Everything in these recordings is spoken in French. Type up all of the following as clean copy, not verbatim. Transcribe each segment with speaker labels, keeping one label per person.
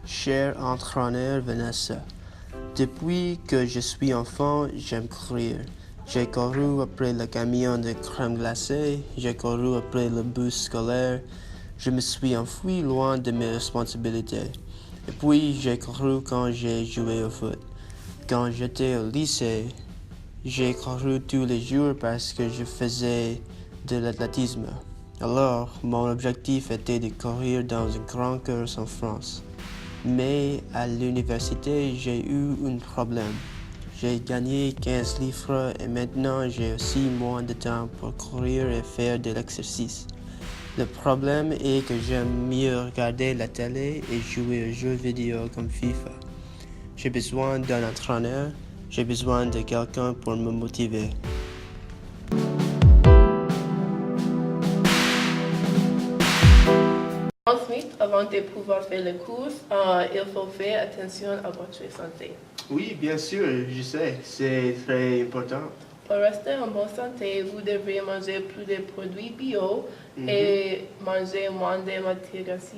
Speaker 1: Cher entraîneur Vanessa, depuis que je suis enfant, j'aime courir. J'ai couru après le camion de crème glacée, j'ai couru après le bus scolaire, je me suis enfui loin de mes responsabilités. Et puis j'ai couru quand j'ai joué au foot. Quand j'étais au lycée, j'ai couru tous les jours parce que je faisais de l'athlétisme. Alors, mon objectif était de courir dans une grande course en France. Mais à l'université, j'ai eu un problème. J'ai gagné 15 livres et maintenant j'ai aussi moins de temps pour courir et faire de l'exercice. Le problème est que j'aime mieux regarder la télé et jouer aux jeux vidéo comme FIFA. J'ai besoin d'un entraîneur, j'ai besoin de quelqu'un pour me motiver.
Speaker 2: Ensuite, avant de pouvoir faire les courses, il faut faire attention à votre santé.
Speaker 1: Oui, bien sûr, je sais, c'est très important.
Speaker 2: Pour rester en bonne santé, vous devez manger plus de produits bio et manger moins de matières grasses.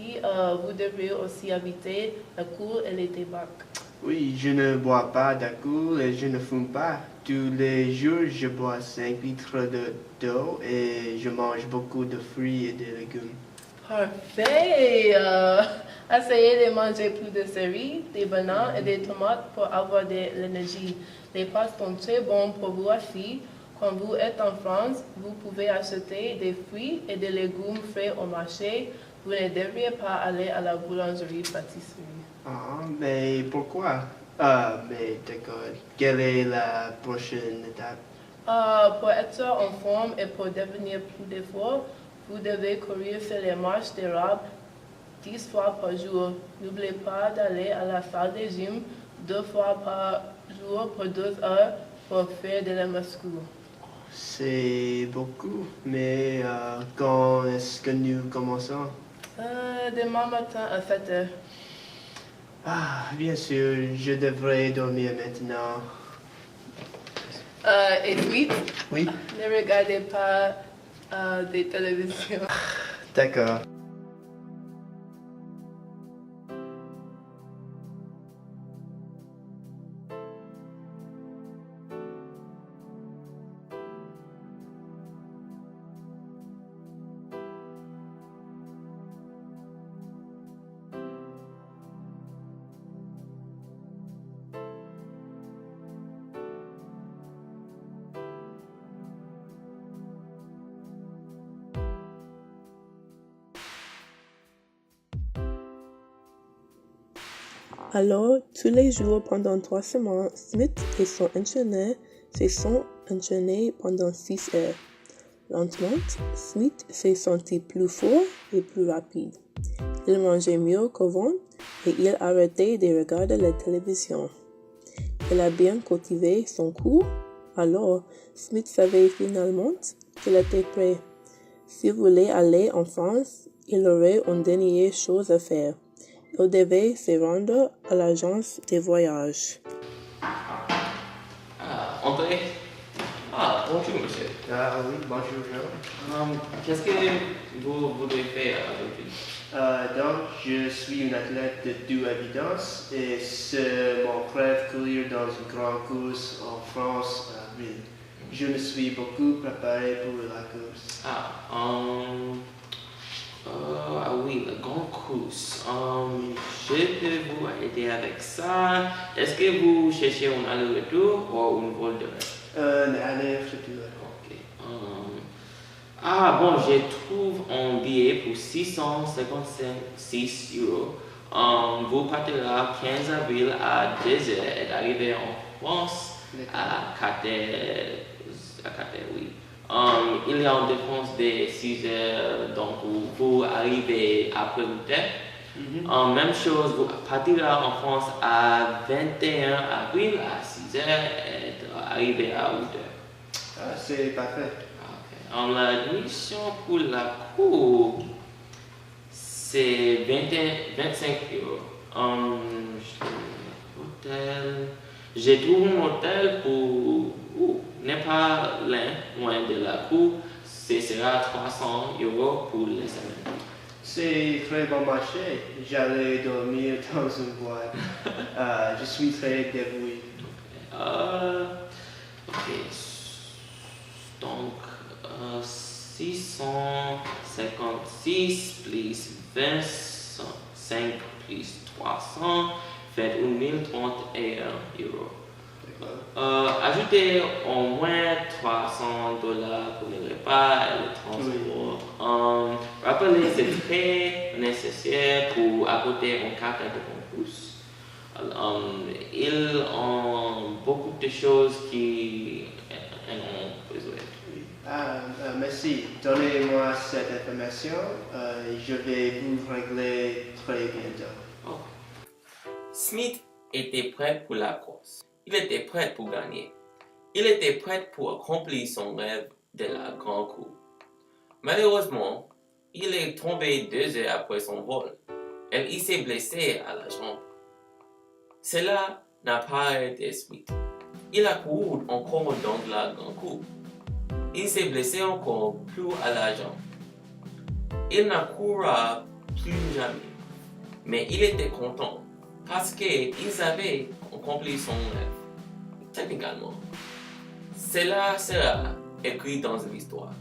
Speaker 2: Vous devez aussi éviter l'alcool et les tabac.
Speaker 1: Oui, je ne bois pas d'alcool et je ne fume pas. Tous les jours, je bois 5 litres d'eau et je mange beaucoup de fruits et de légumes.
Speaker 2: Parfait! Essayez de manger plus de céréales, des bananes et des tomates pour avoir de l'énergie. Les pâtes sont très bonnes pour vous aussi. Quand vous êtes en France, vous pouvez acheter des fruits et des légumes frais au marché. Vous ne devriez pas aller à la boulangerie-pâtisserie.
Speaker 1: Ah, mais pourquoi? Ah, mais d'accord. Quelle est la prochaine étape?
Speaker 2: Pour être en forme et pour devenir plus fort, vous devez courir sur les marches d'érable 10 fois par jour. N'oubliez pas d'aller à la salle de gym 2 fois par jour pour 2 heures pour faire de la muscu.
Speaker 1: C'est beaucoup, mais quand est-ce que nous commençons?
Speaker 2: Demain matin à 7 heures.
Speaker 1: Ah, bien sûr, je devrais dormir maintenant.
Speaker 2: Et puis,
Speaker 1: Oui,
Speaker 2: ne regardez pas des télévisions.
Speaker 1: d'accord.
Speaker 2: Alors, tous les jours pendant 3 semaines, Smith et son entraîneur se sont entraînés pendant 6 heures. Lentement, Smith s'est senti plus fort et plus rapide. Il mangeait mieux qu'avant et il arrêtait de regarder la télévision. Il a bien cultivé son cours, alors Smith savait finalement qu'il était prêt. S'il voulait aller en France, il aurait une dernière chose à faire. Il devait se rendre à l'agence de voyage.
Speaker 3: André? Bonjour monsieur.
Speaker 1: Ah oui, bonjour Jean.
Speaker 3: Qu'est-ce que vous voulez faire aujourd'hui?
Speaker 1: Donc, je suis une athlète de toute évidence et c'est mon rêve courir dans une grande course en France en avril. Je me suis beaucoup préparé pour la course.
Speaker 3: Oui, la grande course. Je peux vous aider avec ça. Est-ce que vous cherchez un aller-retour ou un vol direct?
Speaker 1: Un aller-retour.
Speaker 3: Ok. Bon, je trouve un billet pour 656 euros. Vous partez le 15 avril à 2 heures et arrivez en France à 4 heures, oui. Il y a une défense de 6 heures, donc vous arrivez après 8 heures. Même chose, vous partirez en France à 21 avril à 6 heures et arrivez à 8 heures.
Speaker 1: Ah, c'est parfait.
Speaker 3: Okay. L'admission pour la cour, c'est 25 euros. Hôtel. J'ai trouvé un hôtel pour n'est pas loin de la cour. Ce sera 300 euros pour les semaines.
Speaker 1: C'est très bon marché. J'allais dormir dans une boîte. Je suis très débrouillé.
Speaker 3: Ok. Donc, 656 plus 25 plus 300 fait 1031 euros. Ajoutez au moins $300 pour les repas et le transport. Rappelez, c'est très nécessaire pour apporter une carte de concours. Ils ont beaucoup de choses qui en ont besoin.
Speaker 1: Merci. Donnez-moi cette information. Je vais vous régler très bientôt.
Speaker 3: Oh. Smith était prêt pour la course. Il était prêt pour gagner. Il était prêt pour accomplir son rêve de la grande course. Malheureusement, il est tombé 2 heures après son vol et il s'est blessé à la jambe. Cela n'a pas arrêté Smith. Il a couru encore dans la grande course. Il s'est blessé encore plus à la jambe. Il ne courra plus jamais. Mais il était content parce qu'ils avaient accompli son rêve. Techniquement, cela sera écrit dans l'histoire.